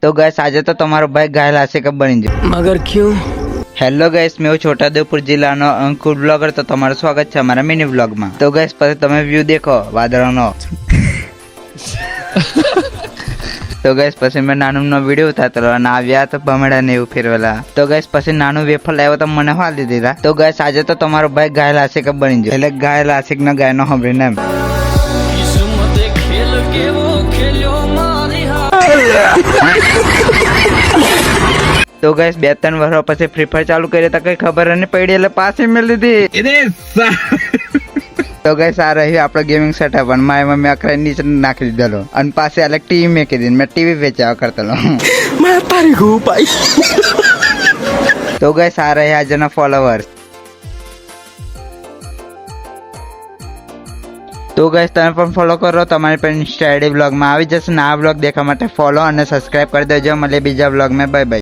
तो गैस आज तो તમારો ભાઈ ઘાયલ આશિક બની ગયો मगर क्यों? હેલો ગैस मैं છોટાઉદેપુર જિલ્લાનો અંકુર બ્લોગર તો તમારું સ્વાગત છે અમારા મિની બ્લોગમાં। તો ગैस પછી તમે વ્યૂ દેખો વાદળનો। તો ગैस પછી મેં નાનુનો વિડીયો ઉતારતો અને આવ્યા તો ભમડા ને એવું ફેરવેલા। તો ગैस પછી નાનું વેફર લાવ્યો તો મને હાલી દીધા। તો ગैस આજે તો તમારો ભાઈ ઘાયલ આશિક બની ગયો એટલે ઘાયલ આશિકનો ગાયનો સાંભળીને એમ तो गैस 2-3 વર્ષ પછી ફ્રી ફાયર ચાલુ કરી તો કઈ ખબર નહીં પડી એટલે પાછી મેં લીધી। તો ગैस આ રહ્યું આપણો ગેમિંગ સેટઅપ અને મારી મમ્મી અકરાઈ નીચે નાખી દીધેલો અને પાછી અલગ ટીવી મેકી દીધી। મેં ટીવી વેચાવા કરતેલો। मैं तारी को भाई। તો ગैस આ રહ્યા આજના ફોલોવર્સ। તો ગैस તમે પણ ફોલો કરો તમારી પણ ઇન્સ્ટા આઈડી બ્લોગમાં આવી જશે ને આ બ્લોગ દેખવા માટે ફોલો અને સબસ્ક્રાઇબ કરી દેજો। મળીએ બીજા બ્લોગમાં। Bye bye.